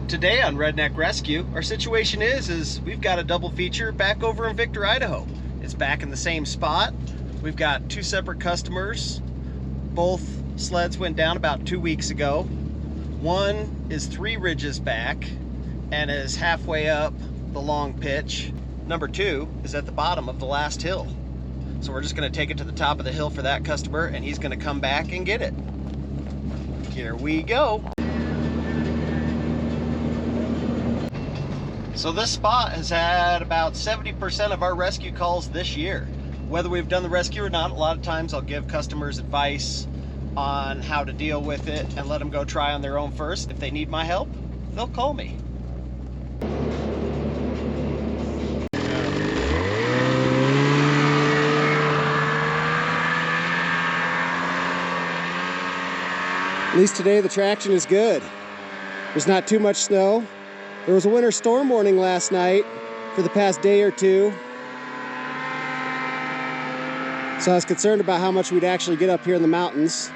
Today on Redneck Rescue, our situation is we've got a double feature back over in Victor, Idaho. It's back in the same spot. We've got two separate customers. Both sleds went down about 2 weeks ago. One is 3 ridges back and is halfway up the long pitch. Number 2 is at the bottom of the last hill. So we're just gonna take it to the top of the hill for that customer, and he's gonna come back and get it. Here we go. So this spot has had about 70% of our rescue calls this year. Whether we've done the rescue or not, a lot of times I'll give customers advice on how to deal with it and let them go try on their own first. If they need my help, they'll call me. At least today the traction is good. There's not too much snow. There was a winter storm warning last night for the past day or two. So I was concerned about how much we'd actually get up here in the mountains.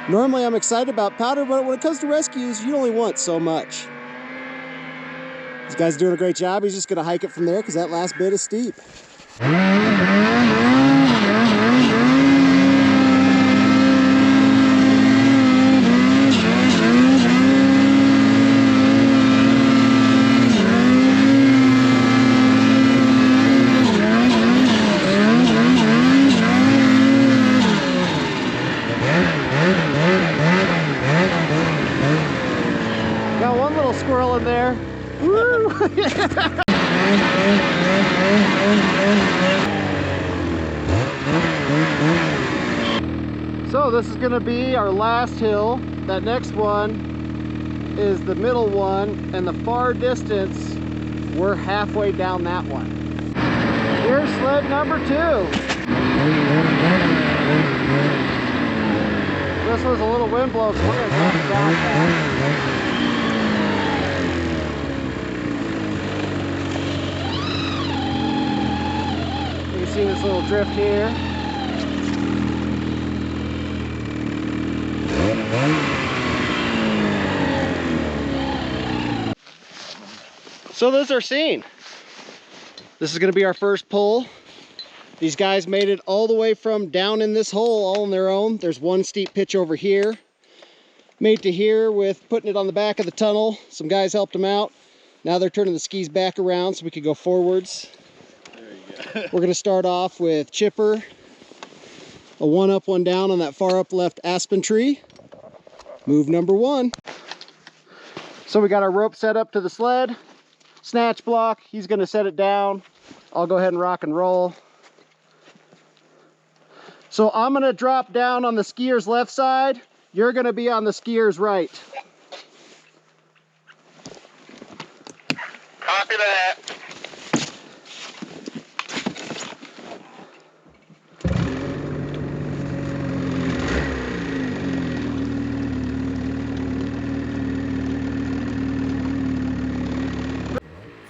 Normally I'm excited about powder, but when it comes to rescues, you only want so much. This guy's doing a great job. He's just gonna hike it from there because that last bit is steep. Got one little squirrel in there. Woo! So this is gonna be our last hill. That next one is the middle one, and the far distance, we're halfway down that one. Here's sled number 2. This was a little wind blow, so we're gonna drop it down fast. You can see this little drift here. So this is our scene. This is gonna be our first pull. These guys made it all the way from down in this hole all on their own. There's one steep pitch over here. Made to here with putting it on the back of the tunnel. Some guys helped them out. Now they're turning the skis back around so we can go forwards. There you go. We're gonna start off with chipper. A 1 up, 1 down on that far up left aspen tree. Move number 1. So we got our rope set up to the sled. Snatch block, he's gonna set it down. I'll go ahead and rock and roll. So I'm gonna drop down on the skier's left side. You're gonna be on the skier's right. Copy that.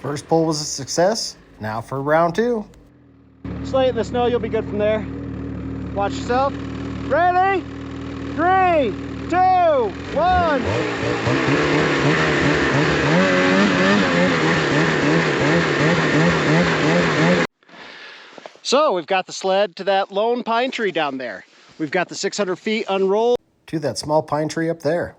First pull was a success. Now for round 2. Slate in the snow, you'll be good from there. Watch yourself. Ready? 3, 2, 1. So we've got the sled to that lone pine tree down there. We've got the 600 feet unrolled To that small pine tree up there.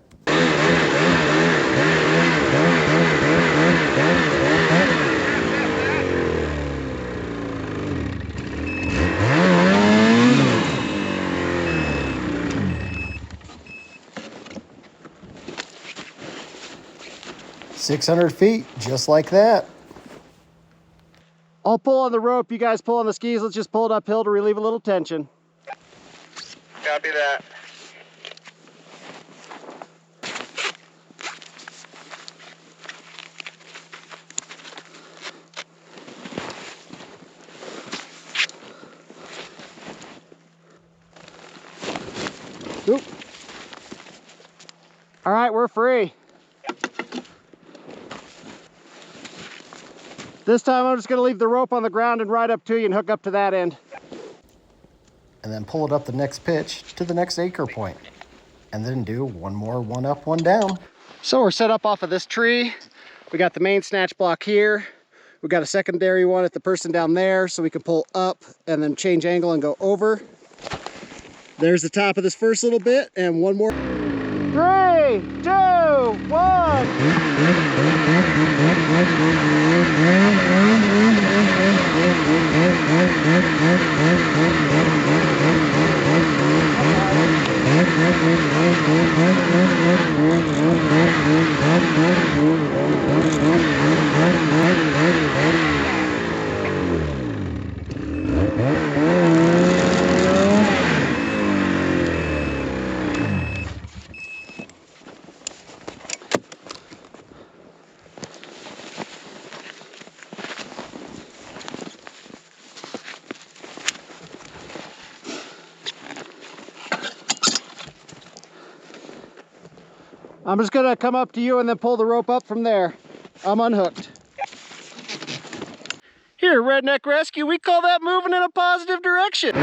600 feet, just like that. I'll pull on the rope, you guys pull on the skis. Let's just pull it uphill to relieve a little tension. Copy that. Oop. All right, we're free. This time I'm just gonna leave the rope on the ground and ride up to you and hook up to that end. And then pull it up the next pitch to the next anchor point. And then do one more 1 up, 1 down. So we're set up off of this tree. We got the main snatch block here. We got a secondary one at the person down there, so we can pull up and then change angle and go over. There's the top of this first little bit, and one more. 3, 2, 1. I'm just gonna come up to you and then pull the rope up from there. I'm unhooked. Here, Redneck Rescue, we call that moving in a positive direction.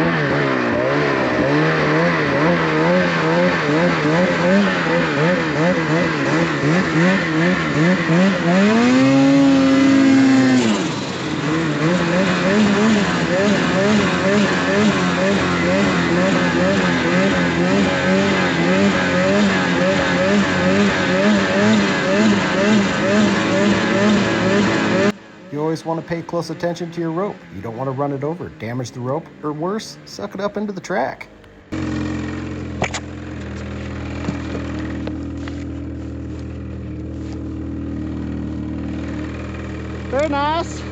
You always want to pay close attention to your rope. You don't want to run it over, damage the rope, or worse, suck it up into the track. Very nice.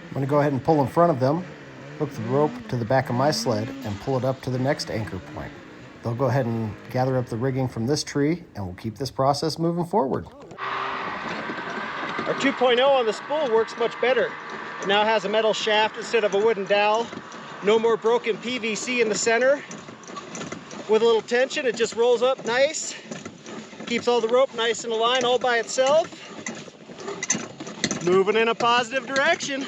I'm going to go ahead and pull in front of them, hook the rope to the back of my sled, and pull it up to the next anchor point. They'll go ahead and gather up the rigging from this tree, and we'll keep this process moving forward. Our 2.0 on the spool works much better. It now has a metal shaft instead of a wooden dowel. No more broken PVC in the center. With a little tension, it just rolls up nice. Keeps all the rope nice and aligned all by itself. Moving in a positive direction.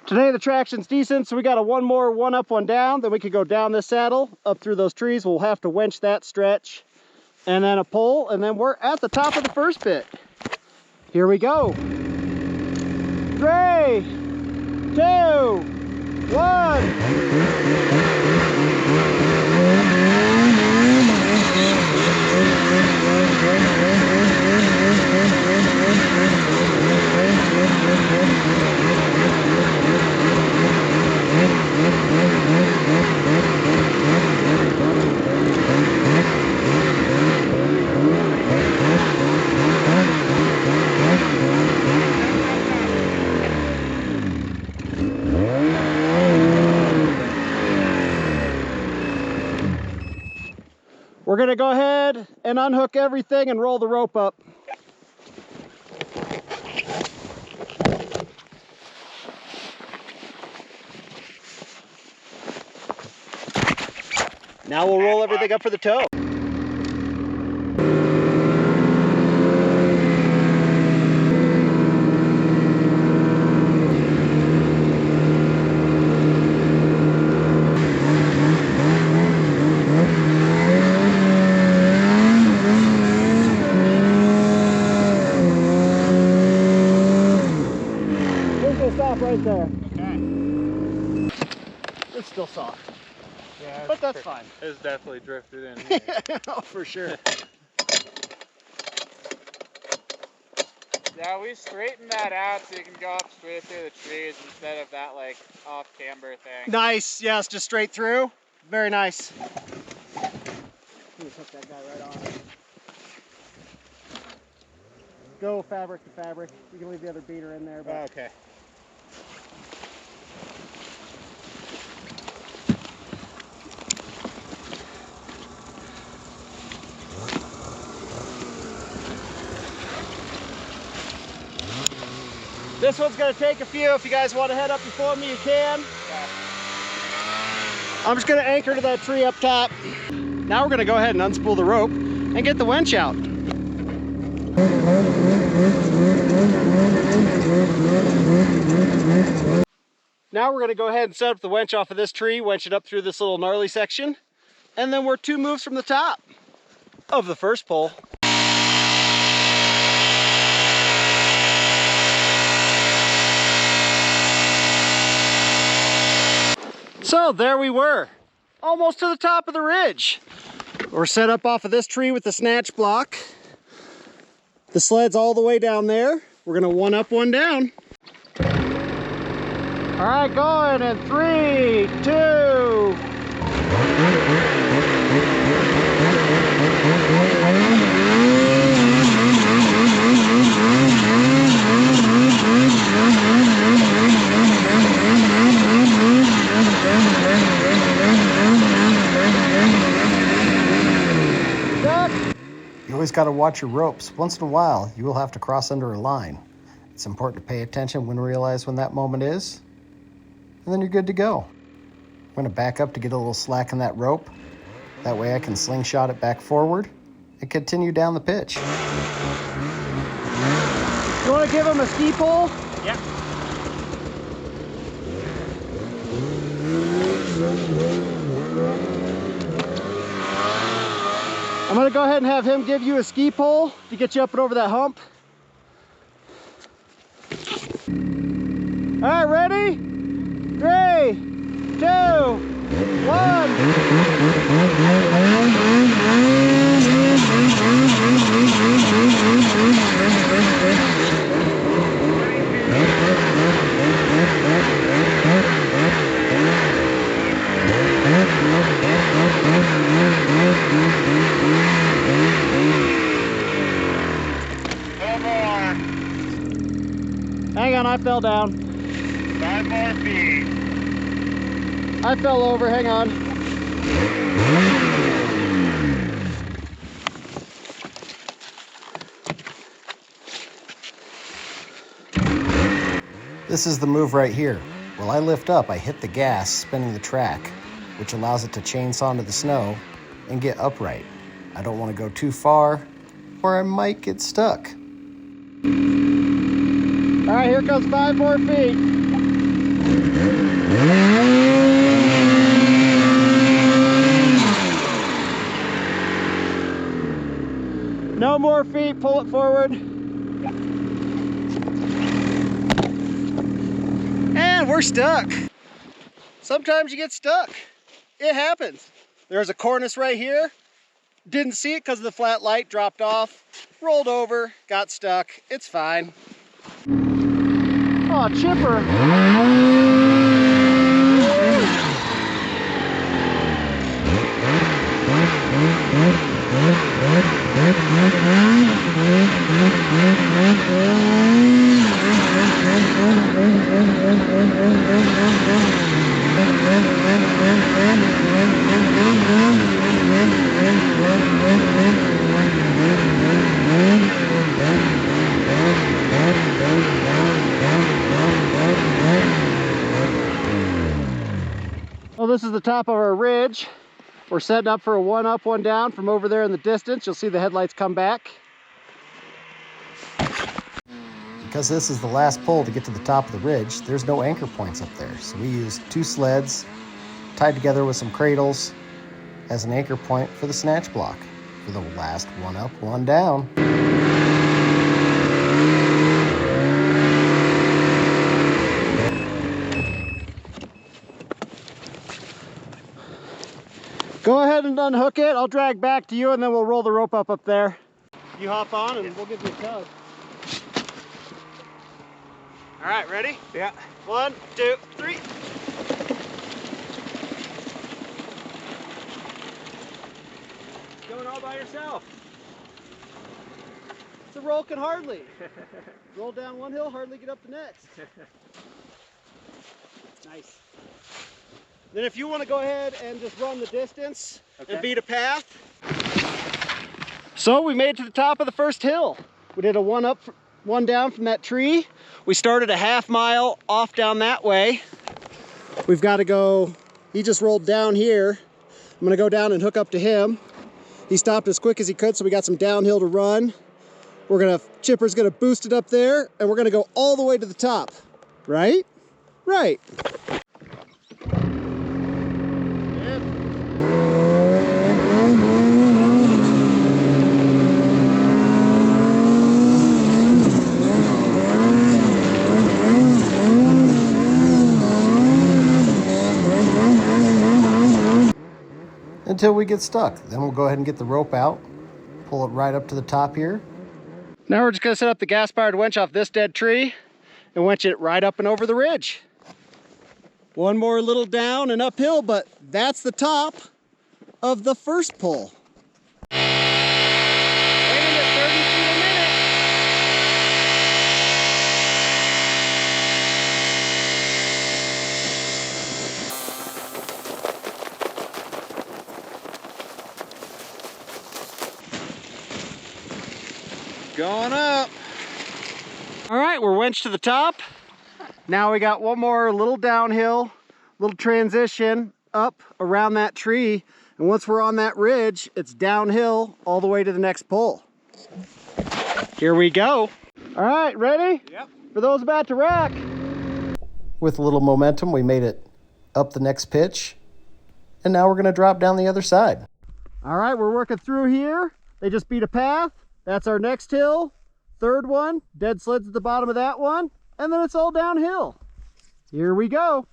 Today the traction's decent, so we got a one more, one up, one down. Then we could go down this saddle, up through those trees. We'll have to winch that stretch, and then a pull, and then we're at the top of the first bit. Here we go. 3, 2, We're gonna go ahead and unhook everything and roll the rope up. Now we'll roll everything up for the tow. Stop right there. Okay. It's still soft. Yeah, But that's fine. It's definitely drifted in here. Oh, for sure. Yeah, we straightened that out so you can go up straight through the trees instead of that like off camber thing. Nice. Yes, just straight through. Very nice. Just hook that guy right on. Go fabric to fabric. You can leave the other beater in there. But Okay. this one's going to take a few. If you guys want to head up before me, you can. Okay. I'm just going to anchor to that tree up top. Now we're going to go ahead and unspool the rope and get the winch out. Now we're going to go ahead and set up the winch off of this tree, winch it up through this little gnarly section. and then we're 2 moves from the top of the first pole. So there we were, almost to the top of the ridge. We're set up off of this tree with the snatch block. The sled's all the way down there. We're gonna 1 up, 1 down. All right, going in 3, 2. You always got to watch your ropes. Once in a while, you will have to cross under a line. It's important to pay attention when realize when that moment is, and then you're good to go. I'm going to back up to get a little slack in that rope. That way I can slingshot it back forward and continue down the pitch. You want to give him a ski pole? Yeah. I'm gonna go ahead and have him give you a ski pole to get you up and over that hump. All right, ready? 3, 2, 1. Hang on, I fell down. 5 more feet. I fell over, hang on. This is the move right here. While I lift up, I hit the gas, spinning the track, which allows it to chainsaw into the snow and get upright. I don't want to go too far, or I might get stuck. All right, here comes 5 more feet. No more feet, pull it forward. And we're stuck. Sometimes you get stuck. It happens. There's a cornice right here. Didn't see it because of the flat light, dropped off, rolled over, got stuck. It's fine. Oh, chipper. Well, this is the top of our ridge. We're setting up for a 1 up, 1 down from over there in the distance. You'll see the headlights come back. Because this is the last pole to get to the top of the ridge, there's no anchor points up there. So we used 2 sleds tied together with some cradles as an anchor point for the snatch block for the last 1 up, 1 down. Go ahead and unhook it. I'll drag back to you and then we'll roll the rope up there. You hop on and we'll give you a tug. All right, ready? Yeah. 1, 2, 3. Going all by yourself. It's a roll can hardly. Roll down one hill, hardly get up the next. Nice. Then if you want to go ahead and just run the distance and beat a path. So we made it to the top of the first hill. We did a 1 up, 1 down from that tree. We started a ½ mile off down that way. We've got to go, he just rolled down here. I'm gonna go down and hook up to him. He stopped as quick as he could, so we got some downhill to run. Chipper's gonna boost it up there and we're gonna go all the way to the top. Right? Right. Yep. until we get stuck. Then we'll go ahead and get the rope out, pull it right up to the top here. Now we're just gonna set up the gas-powered winch off this dead tree and winch it right up and over the ridge. One more little down and uphill, but that's the top of the first pull. Rated at 30 feet a minute. Going up. All right, we're winched to the top. Now we got one more little downhill, little transition up around that tree. And once we're on that ridge, it's downhill all the way to the next pole. Here we go. All right, ready? Yep. For those about to rock. With a little momentum, we made it up the next pitch. And now we're gonna drop down the other side. All right, we're working through here. They just beat a path. That's our next hill. Third one, dead sleds at the bottom of that one. And then it's all downhill. Here we go.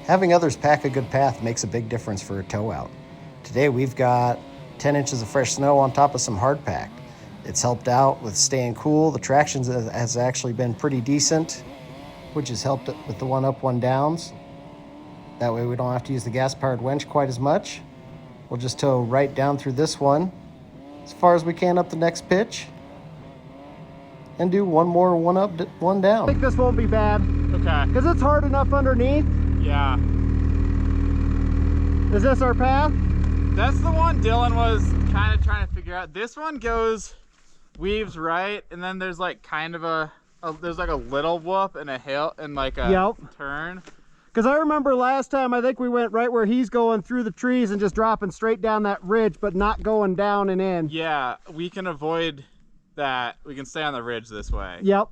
Having others pack a good path makes a big difference for a tow out. Today we've got 10 inches of fresh snow on top of some hard pack. It's helped out with staying cool. The traction has actually been pretty decent, which has helped with the one up, one downs. That way we don't have to use the gas-powered winch quite as much. We'll just tow right down through this one as far as we can up the next pitch and do one more one up, one down. I think this won't be bad. Okay. Because it's hard enough underneath. Yeah. Is this our path? That's the one Dylan was kind of trying to figure out. This one weaves right, and then there's like kind of there's like a little whoop and a hill and like a turn. Because I remember last time, I think we went right where he's going through the trees and just dropping straight down that ridge, but not going down and in. Yeah, we can avoid that. We can stay on the ridge this way. Yep.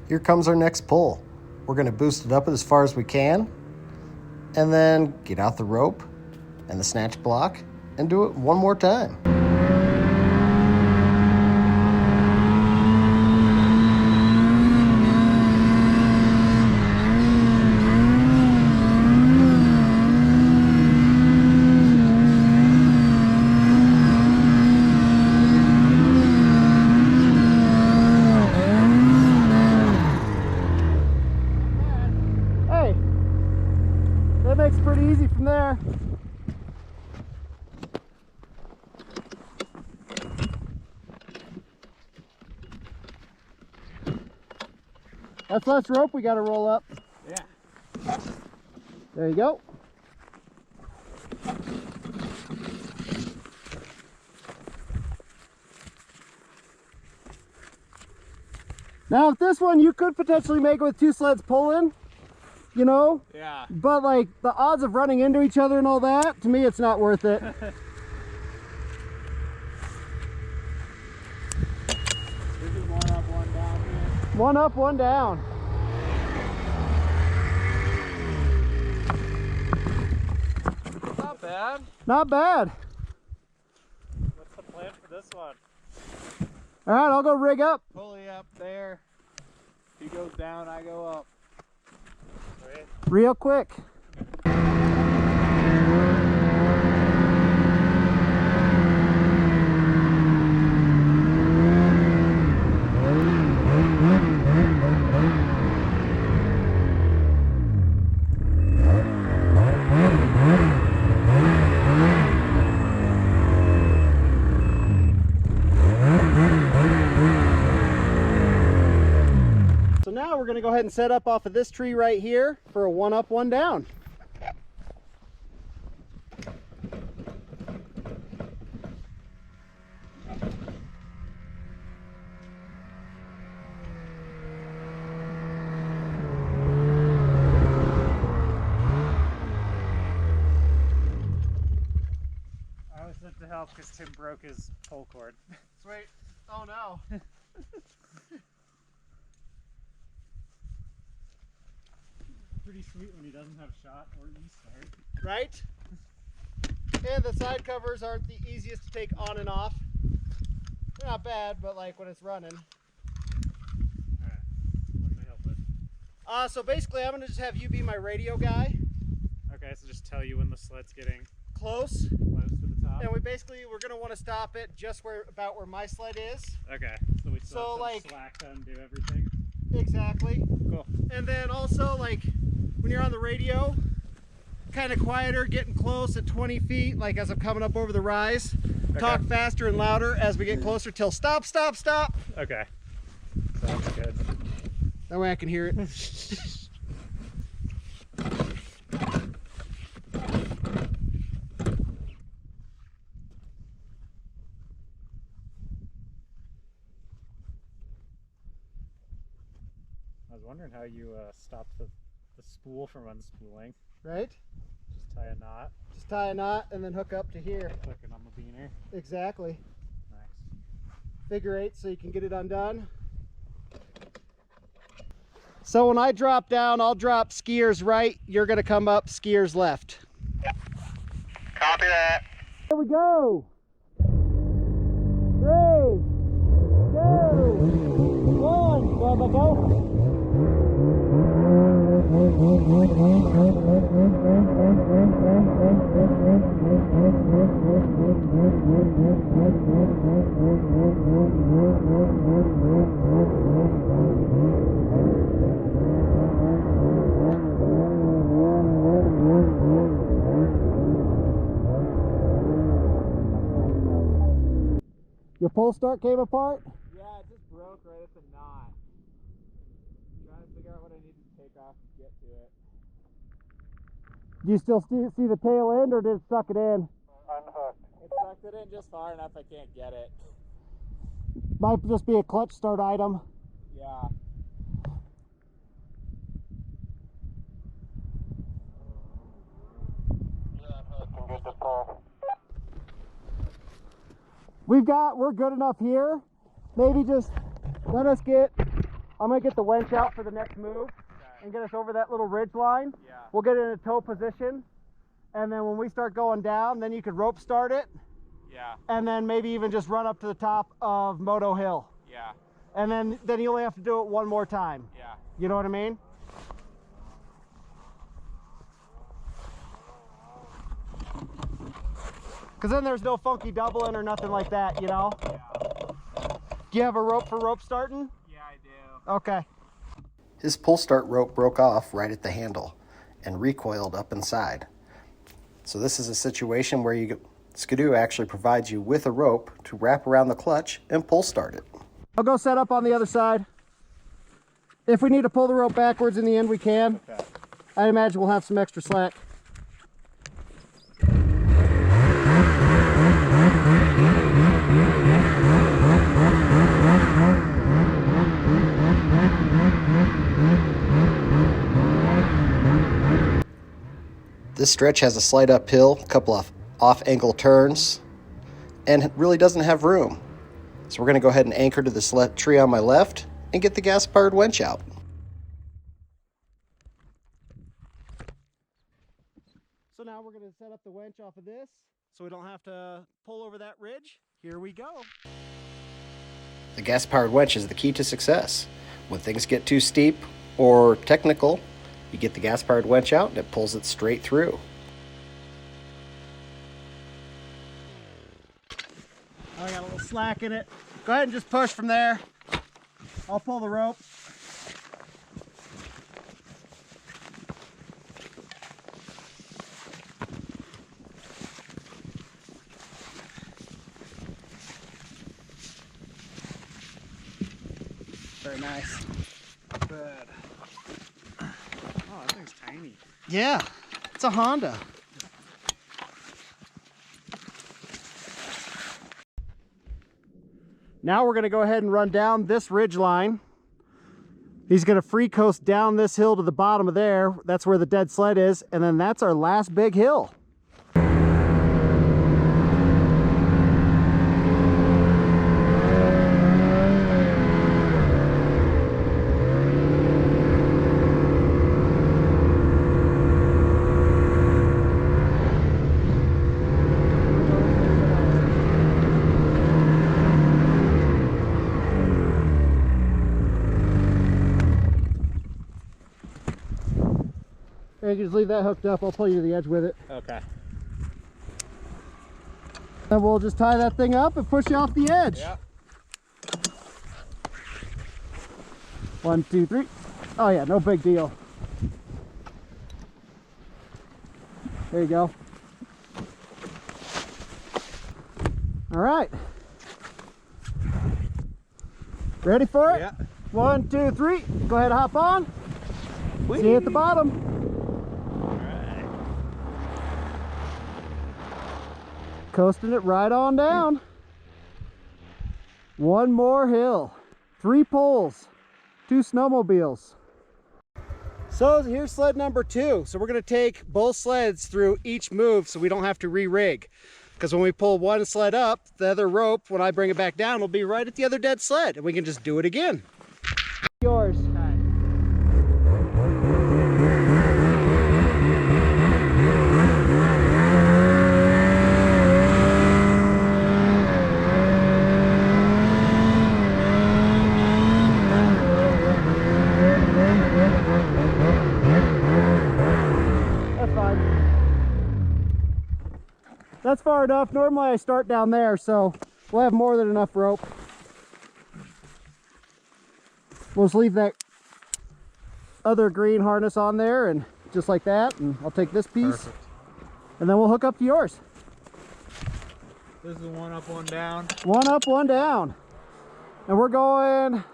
Here comes our next pull. We're gonna boost it up as far as we can, and then get out the rope and the snatch block and do it one more time. That makes it pretty easy from there. That's less rope we got to roll up. Yeah. There you go. Now, if this one, you could potentially make it with two sleds pulling, you know? Yeah. But like the odds of running into each other and all that, to me, it's not worth it. This is one up, one down here. One up, one down. Not bad. Not bad. What's the plan for this one? All right, I'll go rig up. Pulley up there. He goes down, I go up. Right. Real quick. So now we're going to go ahead and set up off of this tree right here for a one up, one down. to help because Tim broke his pull cord. Sweet. Oh no. Pretty sweet when he doesn't have shot or e-start. Right? And the side covers aren't the easiest to take on and off. They're not bad, but like when it's running. Alright, what can I help with? So basically I'm gonna just have you be my radio guy. Okay, so just tell you when the sled's getting Close. to the top. And we're gonna want to stop it just about where my sled is. Okay, so we still have some slack to undo everything. Exactly. Cool. And then also like when you're on the radio, kind of quieter, getting close at 20 feet, like as I'm coming up over the rise. Okay. Talk faster and louder as we get closer till stop, stop, stop. Okay. Sounds good. That way I can hear it. I was wondering how you stopped the spool from unspooling. Right? Just tie a knot. Just tie a knot and then hook up to here. Clicking on the beaner. Exactly. Nice. Figure 8 so you can get it undone. So when I drop down, I'll drop skiers right. You're going to come up skiers left. Copy that. Here we go. 3, 2, 1. Go, go, go. Your pull start came apart? Yeah, it just broke right at the knot. Trying to figure out what I need to take off to get to it. Do you still see the tail end, or did it suck it in? Unhooked. It sucked it in just far enough I can't get it. Might just be a clutch start item. Yeah. I'm good to pull. We're good enough here. Maybe just let us I'm gonna get the winch out for the next move and get us over that little ridge line. Yeah. We'll get in a tow position, and then when we start going down, then you could rope start it, Yeah. and then maybe even just run up to the top of Moto Hill. Yeah. And then you only have to do it one more time. Yeah. You know what I mean? Because then there's no funky doubling or nothing like that, you know? Yeah. Do you have a rope for rope starting? Yeah, I do. Okay. His pull start rope broke off right at the handle and recoiled up inside. So this is a situation where Skidoo actually provides you with a rope to wrap around the clutch and pull start it. I'll go set up on the other side. If we need to pull the rope backwards in the end, we can. Okay. I imagine we'll have some extra slack. This stretch has a slight uphill, a couple of off-angle turns, and it really doesn't have room. So we're going to go ahead and anchor to the tree on my left and get the gas-powered winch out. So now we're going to set up the winch off of this so we don't have to pull over that ridge. Here we go. The gas-powered winch is the key to success. When things get too steep or technical, you get the gas-powered winch out and it pulls it straight through. I got a little slack in it. Go ahead and just push from there. I'll pull the rope. Very nice. Good. Oh, that thing's tiny. Yeah, it's a Honda. Now we're going to go ahead and run down this ridge line. He's going to free coast down this hill to the bottom of there. That's where the dead sled is. And then that's our last big hill. you can just leave that hooked up. I'll pull you to the edge with it. Okay. And we'll just tie that thing up and push you off the edge. Yeah. 1, 2, 3. Oh yeah, no big deal. There you go. All right. Ready for it? Yeah. 1, 2, 3. Go ahead and hop on. See you at the bottom. All right. Coasting it right on down. One more hill. 3 poles. 2 snowmobiles. So here's sled number 2. So we're going to take both sleds through each move so we don't have to re-rig. Because when we pull one sled up, the other rope, when I bring it back down, will be right at the other dead sled. And we can just do it again. Yours. That's far enough. Normally I start down there, so we'll have more than enough rope. We'll just leave that other green harness on there and just like that, and I'll take this piece. Perfect. And then we'll hook up to yours. This is 1 up, 1 down. 1 up, 1 down. And we're going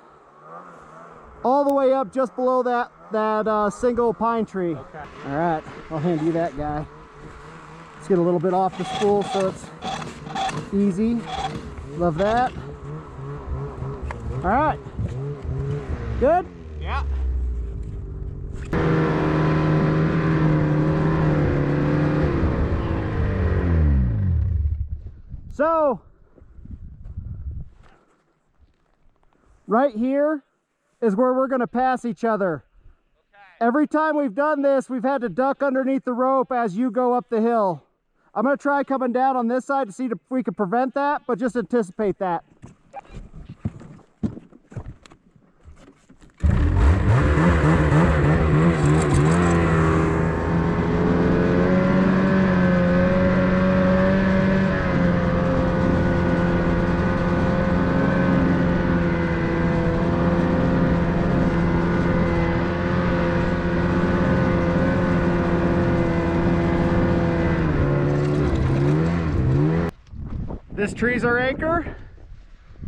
all the way up just below that single pine tree. Okay. All right, I'll hand you that guy. Let's get a little bit off the spool so it's easy. Love that. All right. Good? Yeah. So, right here is where we're going to pass each other. Okay. Every time we've done this, we've had to duck underneath the rope as you go up the hill. I'm going to try coming down on this side to see if we can prevent that, but just anticipate that. This tree's our anchor.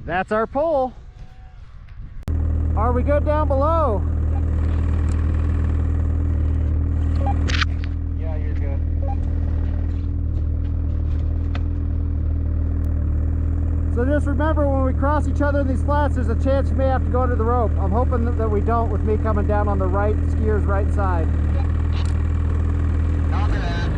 That's our pole. Are we good down below? Yeah, you're good. So just remember, when we cross each other in these flats, there's a chance you may have to go under the rope. I'm hoping that we don't, with me coming down on the right skier's right side. Copy that.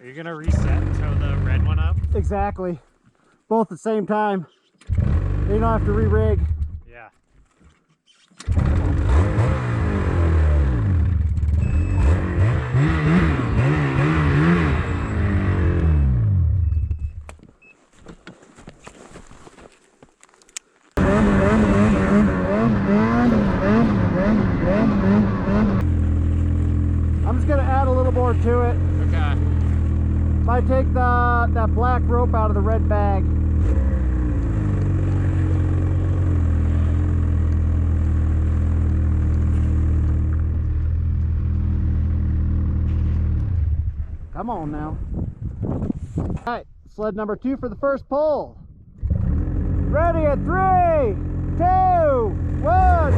Are you gonna reset and tow the red one up? Exactly. Both at the same time. You don't have to re-rig. Yeah. I'm just gonna add a little more to it. Okay. Might take that black rope out of the red bag. Come on now. All right, sled number 2 for the first pull. Ready at 3, 2, 1.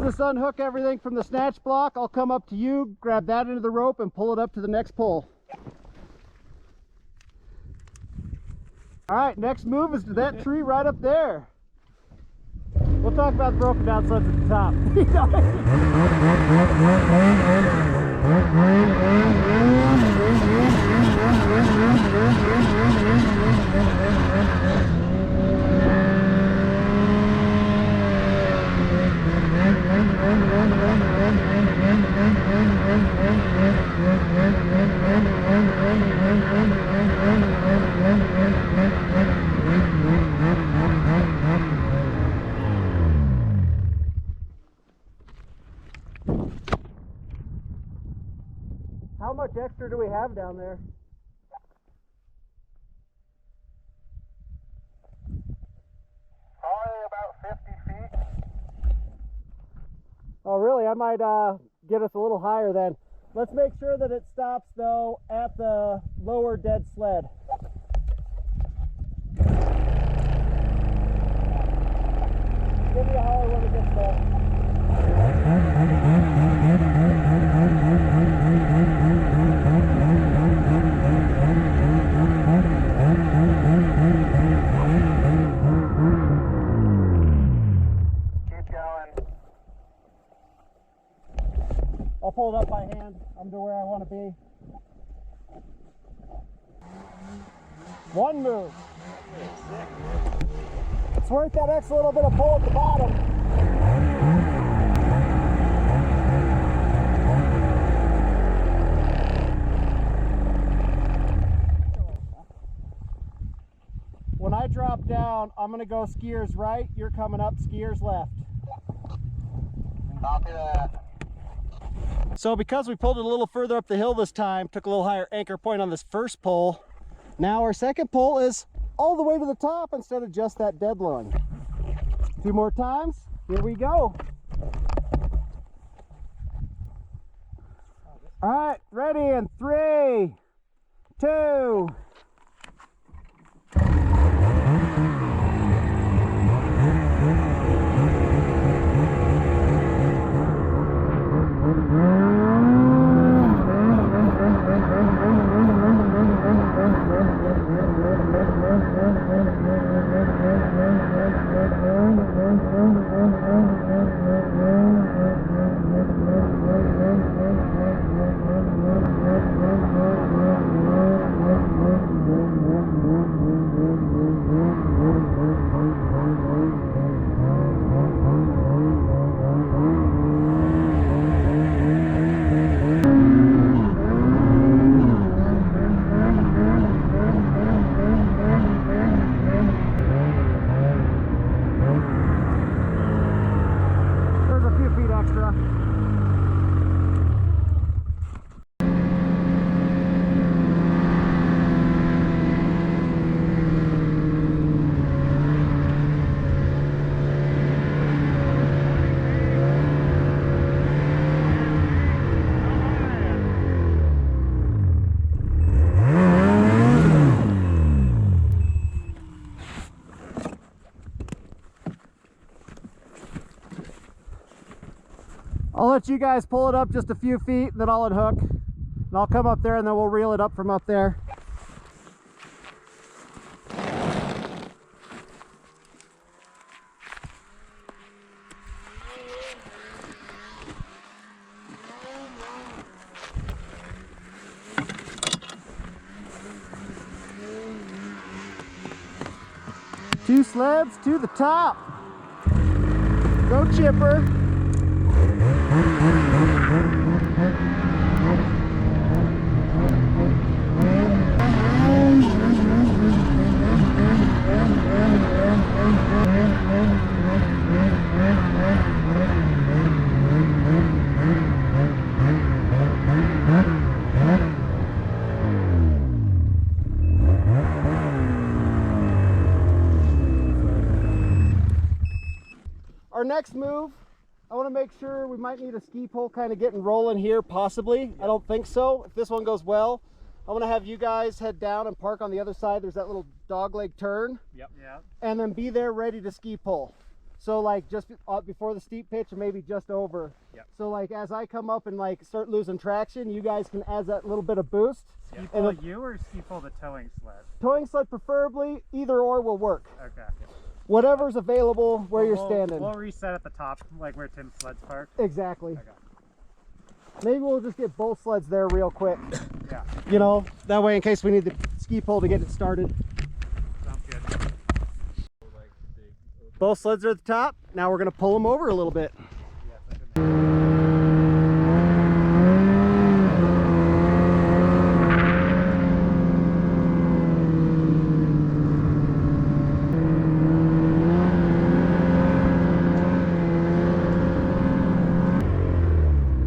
just unhook everything from the snatch block. I'll come up to you, grab that into the rope, and pull it up to the next pole. All right, next move is to that tree right up there. We'll talk about the broken down sleds at the top. How much extra do we have down there? Probably about 50 feet. Oh, really? I might get us a little higher then. Let's make sure that it stops, though, at the lower dead sled. Give me a holler when it gets there. Keep going. I'll pull it up by hand. I'm to where I want to be. One move. It's worth that extra little bit of pull at the bottom. When I drop down, I'm going to go skiers right. You're coming up skiers left. Copy that. So because we pulled it a little further up the hill this time, took a little higher anchor point on this first pole, now our second pole is all the way to the top instead of just that dead lung. 2 more times. Here we go. All right, ready in 3, 2. I'll let you guys pull it up just a few feet, and then I'll unhook. And I'll come up there, and then we'll reel it up from up there. Two sleds to the top. Go Chipper. Our next move, I want to make sure we might need a ski pole kind of getting rolling here, possibly. Yep. I don't think so. If this one goes well, I want to have you guys head down and park on the other side. There's that little dogleg turn. Yep. And then be there ready to ski pole. So like just up before the steep pitch or maybe just over. Yep. So like as I come up and like start losing traction, you guys can add that little bit of boost. Ski And pull the you or ski pull the towing sled? towing sled preferably, either or will work. Okay. Whatever's available where you're standing. We'll reset at the top, like where Tim's sled's parked. Exactly. Okay. Maybe we'll just get both sleds there real quick. Yeah. You know, that way in case we need the ski pole to get it started. Sounds good. Both sleds are at the top. Now we're gonna pull them over a little bit.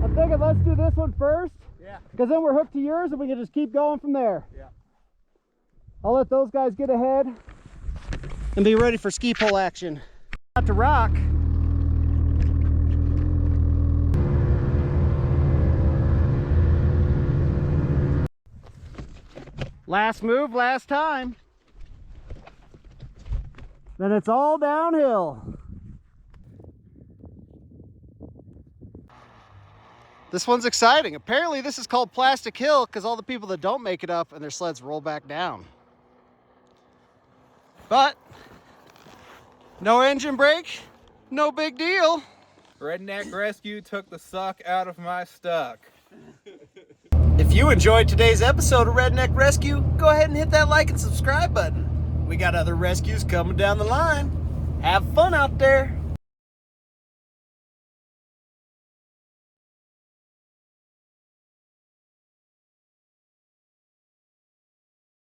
I'm thinking let's do this one first. Yeah. Because then we're hooked to yours and we can just keep going from there. Yeah. I'll let those guys get ahead and be ready for ski pole action. Out to rock. Last move, last time. Then it's all downhill. This one's exciting. Apparently this is called Plastic Hill because all the people that don't make it up and their sleds roll back down. But no engine brake, no big deal. Redneck Rescue took the suck out of my stuck. If you enjoyed today's episode of Redneck Rescue, go ahead and hit that like and subscribe button. We got other rescues coming down the line. Have fun out there.